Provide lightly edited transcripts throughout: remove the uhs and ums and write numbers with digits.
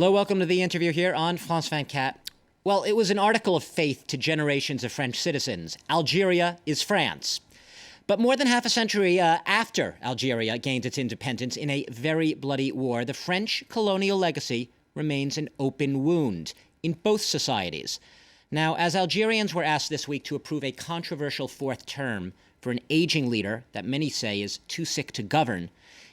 Hello, welcome to the interview here on France 24. Well, it was an article of faith to generations of French citizens. Algeria is France. But more than half a century after Algeria gained its independence in a very bloody war, the French colonial legacy remains an open wound in both societies. Now, as Algerians were asked this week to approve a controversial fourth term for an aging leader that many say is too sick to govern,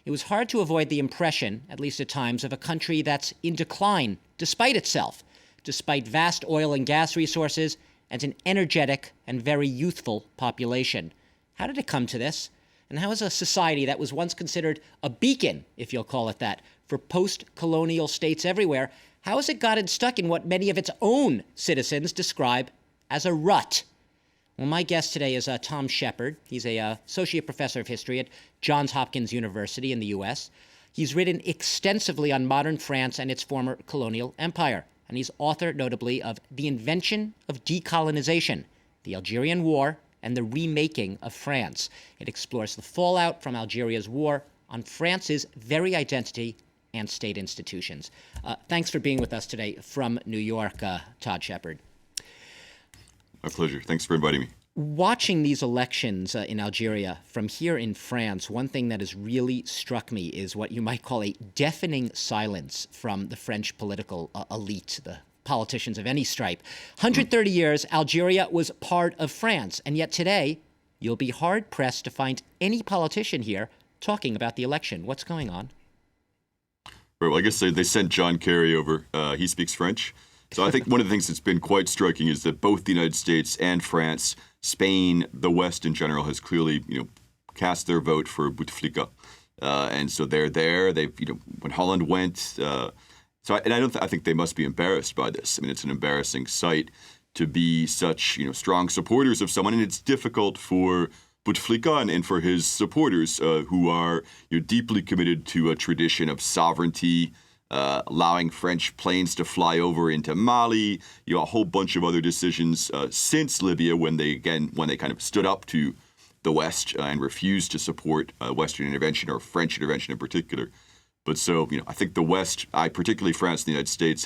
it was hard to avoid the impression, at least at times, of a country that's in decline despite itself, despite vast oil and gas resources and an energetic and very youthful population. How did it come to this? And how is a society that was once considered a beacon, if you'll call it that, for post-colonial states everywhere, how has it gotten stuck in what many of its own citizens describe as a rut? Well, my guest today is Tom Shepard. He's a associate professor of history at Johns Hopkins University in the U.S. He's written extensively on modern France and its former colonial empire, and he's author, notably, of The Invention of Decolonization, the Algerian War, and the Remaking of France. It explores the fallout from Algeria's war on France's very identity and state institutions. Thanks for being with us today from New York, Todd Shepard. My pleasure. Thanks for inviting me. Watching these elections in Algeria from here in France, one thing that has really struck me is what you might call a deafening silence from the French political elite, the politicians of any stripe. 130 years, Algeria was part of France, and yet today, you'll be hard-pressed to find any politician here talking about the election. What's going on? Right, well, I guess they sent John Kerry over. He speaks French. So I think one of the things that's been quite striking is that both the United States and France, Spain, the West in general, has clearly, cast their vote for Bouteflika, and so they're there. They've, when Holland went, I think they must be embarrassed by this. I mean, it's an embarrassing sight to be such, strong supporters of someone, and it's difficult for Bouteflika and for his supporters who are deeply committed to a tradition of sovereignty. Allowing French planes to fly over into Mali, a whole bunch of other decisions since Libya when they kind of stood up to the West and refused to support Western intervention or French intervention in particular. But so, I think the West, particularly France and the United States,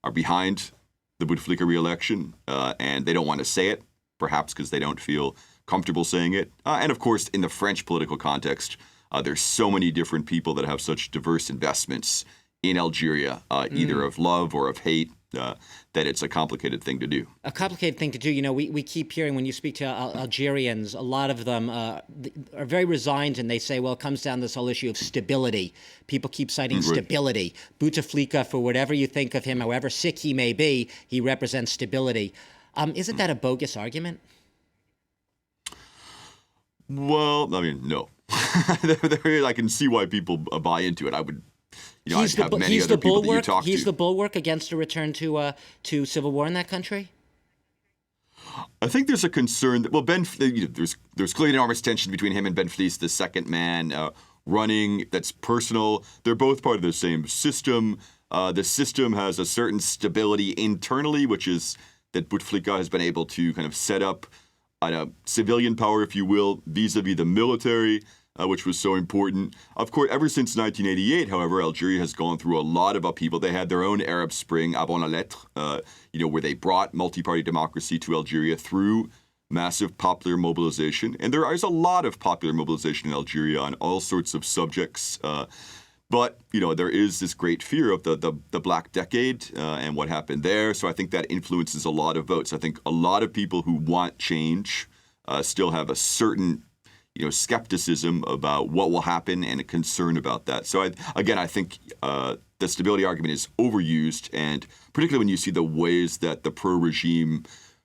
are behind the Bouteflika re-election, and they don't want to say it, perhaps because they don't feel comfortable saying it. And of course, in the French political context, there's so many different people that have such diverse investments in Algeria, either of love or of hate, that it's a complicated thing to do. A complicated thing to do. We keep hearing when you speak to Algerians, a lot of them are very resigned, and they say, well, it comes down to this whole issue of stability. People keep citing stability. Bouteflika, for whatever you think of him, however sick he may be, he represents stability. Isn't that a bogus argument? Well, I mean, no. I can see why people buy into it. I would. He's the bulwark against a return to civil war in that country. I think there's a concern that there's clearly enormous tension between him and Ben Fleece, the second man running. That's personal. They're both part of the same system. The system has a certain stability internally, which is that Bouteflika has been able to kind of set up a civilian power, if you will, vis-a-vis the military. Which was so important. Of course, ever since 1988, however, Algeria has gone through a lot of upheaval. They had their own Arab Spring, avant la lettre, where they brought multi-party democracy to Algeria through massive popular mobilization. And there is a lot of popular mobilization in Algeria on all sorts of subjects. But, there is this great fear of the Black Decade and what happened there. So I think that influences a lot of votes. I think a lot of people who want change still have a certain skepticism about what will happen and a concern about that. So I think the stability argument is overused, and particularly when you see the ways that the pro-regime,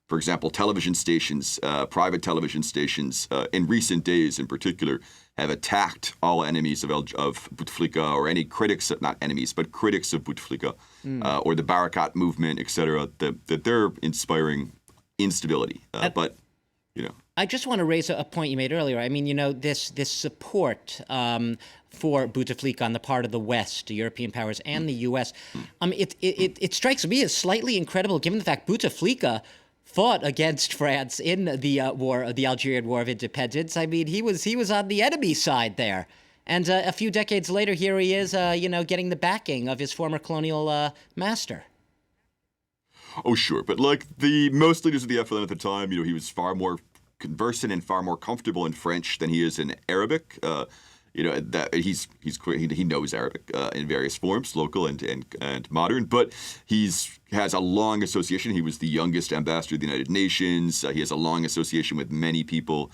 for example, television stations, private television stations, in recent days in particular, have attacked all enemies of Bouteflika or any critics, not enemies, but critics of Bouteflika or the Barakat movement, et cetera, that they're inspiring instability. I just want to raise a point you made earlier. I mean, this support for Bouteflika on the part of the West, the European powers, and the U.S. It strikes me as slightly incredible, given the fact Bouteflika fought against France in the Algerian War of Independence. I mean, he was on the enemy side there. And a few decades later, here he is, getting the backing of his former colonial master. Oh, sure. But like the most leaders of the FLN at the time, he was far more conversant and far more comfortable in French than he is in Arabic. That he knows Arabic in various forms, local and modern, but has a long association. He was the youngest ambassador of the United Nations. He has a long association with many people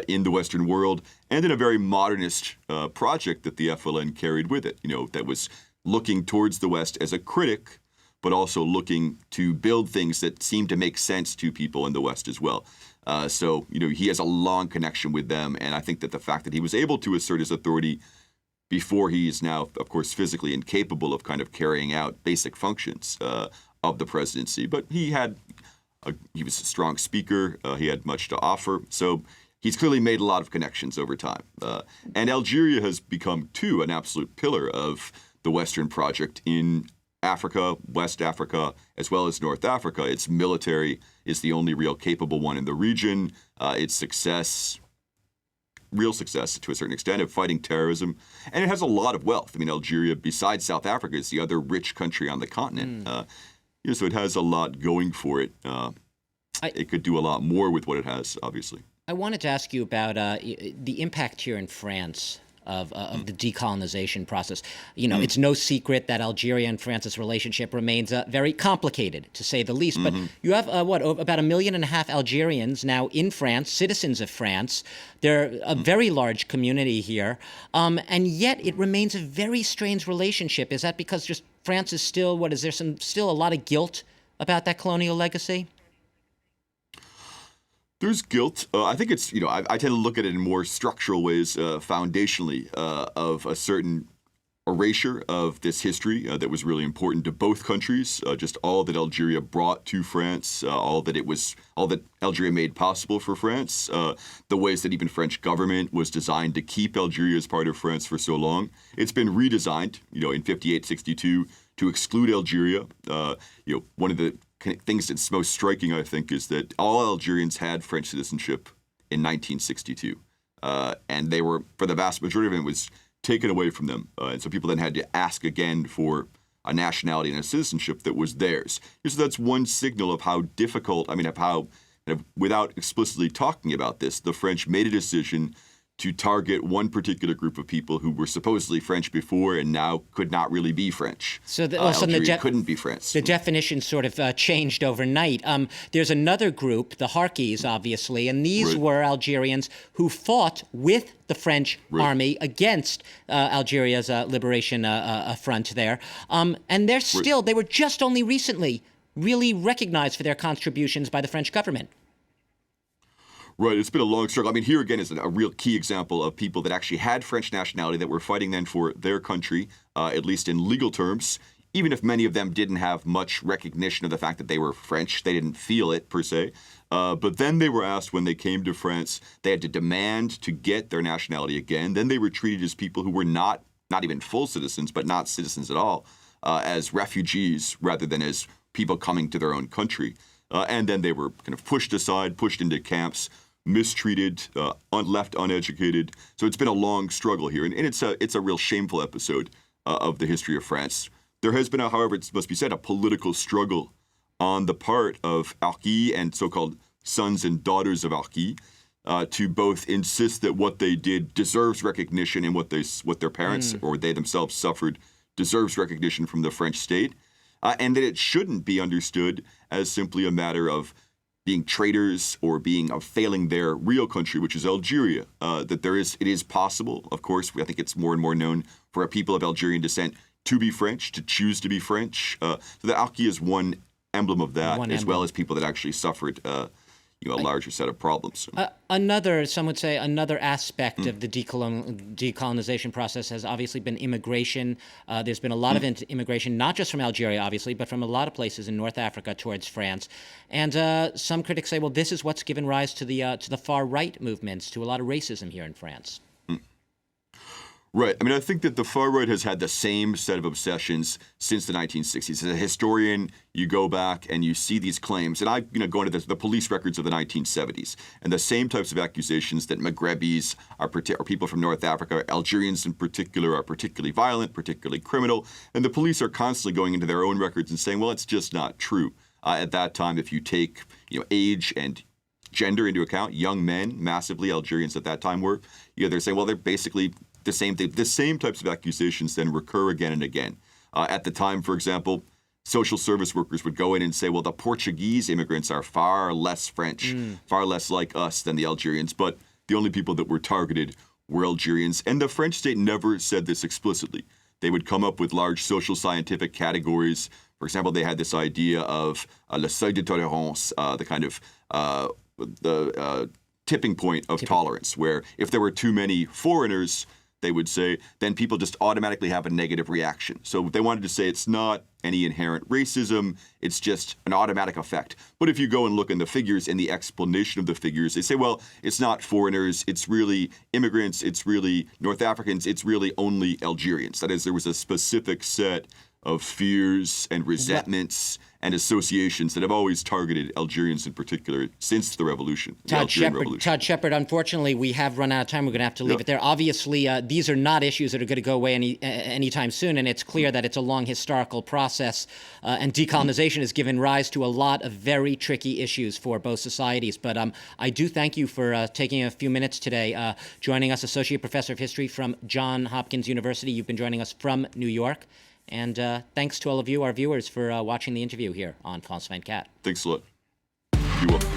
in the Western world, and in a very modernist project that the FLN carried with it. That was looking towards the West as a critic, but also looking to build things that seem to make sense to people in the West as well. So he has a long connection with them, and I think that the fact that he was able to assert his authority before he is now, of course, physically incapable of kind of carrying out basic functions of the presidency, but he was a strong speaker, he had much to offer, so he's clearly made a lot of connections over time. And Algeria has become, too, an absolute pillar of the Western project in Africa, West Africa, as well as North Africa. Its military is the only real capable one in the region. Its real success to a certain extent of fighting terrorism. And it has a lot of wealth. I mean, Algeria, besides South Africa, is the other rich country on the continent. So it has a lot going for it. It could do a lot more with what it has, obviously. I wanted to ask you about the impact here in France of the decolonization process. It's no secret that Algeria and France's relationship remains very complicated, to say the least. But you have, about 1.5 million Algerians now in France, citizens of France. They're a very large community here. And yet it remains a very strange relationship. Is that because just France is still, is there still a lot of guilt about that colonial legacy? There's guilt. I think it's, I tend to look at it in more structural ways, foundationally, of a certain erasure of this history that was really important to both countries. Just all that Algeria brought to France, all that Algeria made possible for France, the ways that even French government was designed to keep Algeria as part of France for so long. It's been redesigned, in 58, 62 to exclude Algeria. One of the things that's most striking, I think, is that all Algerians had French citizenship in 1962. And they were, for the vast majority of it, was taken away from them. And so people then had to ask again for a nationality and a citizenship that was theirs. So that's one signal of how difficult, of how, without explicitly talking about this, the French made a decision to target one particular group of people who were supposedly French before and now could not really be French. So Algeria couldn't be French. The definition sort of changed overnight. There's another group, the Harkis, obviously, and these were Algerians who fought with the French army against Algeria's liberation front there. And they were just only recently really recognized for their contributions by the French government. Right, it's been a long struggle. Here again is a real key example of people that actually had French nationality that were fighting then for their country, at least in legal terms, even if many of them didn't have much recognition of the fact that they were French. They didn't feel it, per se. But then they were asked when they came to France, they had to demand to get their nationality again. Then they were treated as people who were not even full citizens, but not citizens at all, as refugees rather than as people coming to their own country. And then they were kind of pushed aside, pushed into camps, mistreated, left uneducated. So it's been a long struggle here. And it's a real shameful episode of the history of France. There has been, however, it must be said, a political struggle on the part of Harkis and so-called sons and daughters of Harkis to both insist that what they did deserves recognition and what their parents or they themselves suffered deserves recognition from the French state, and that it shouldn't be understood as simply a matter of being traitors or failing their real country, which is Algeria. That it is possible, of course, I think it's more and more known for a people of Algerian descent to be French, to choose to be French. So the Harkis is one emblem of that, as well as people that actually suffered a larger set of problems. Some would say another aspect of the decolonization process has obviously been immigration. There's been a lot of immigration, not just from Algeria, obviously, but from a lot of places in North Africa towards France. And some critics say, well, this is what's given rise to the far-right movements, to a lot of racism here in France. Right. I mean, I think that the far right has had the same set of obsessions since the 1960s. As a historian, you go back and you see these claims, and I, go into the police records of the 1970s, and the same types of accusations that Maghrebis are people from North Africa, Algerians in particular, are particularly violent, particularly criminal, and the police are constantly going into their own records and saying, well, it's just not true. At that time, if you take, age and gender into account, young men, massively Algerians at that time were, they're saying, well, they're basically the same thing. The same types of accusations then recur again and again. At the time, for example, social service workers would go in and say, well, the Portuguese immigrants are far less French, far less like us than the Algerians, but the only people that were targeted were Algerians. And the French state never said this explicitly. They would come up with large social scientific categories. For example, they had this idea of le seuil de tolérance, the kind of tipping point of tolerance, where if there were too many foreigners, they would say, then people just automatically have a negative reaction. So they wanted to say it's not any inherent racism, it's just an automatic effect. But if you go and look in the figures, in the explanation of the figures, they say, well, it's not foreigners, it's really immigrants, it's really North Africans, it's really only Algerians. That is, there was a specific set of fears and resentments and associations that have always targeted Algerians in particular since the revolution, the Algerian Revolution. Todd Shepard, unfortunately, we have run out of time. We're going to have to leave it there. Obviously, these are not issues that are going to go away anytime soon, and it's clear that it's a long historical process, and decolonization has given rise to a lot of very tricky issues for both societies. But I do thank you for taking a few minutes today, joining us, Associate Professor of History from Johns Hopkins University. You've been joining us from New York. And thanks to all of you, our viewers, for watching the interview here on France 24. Thanks a lot. You're welcome.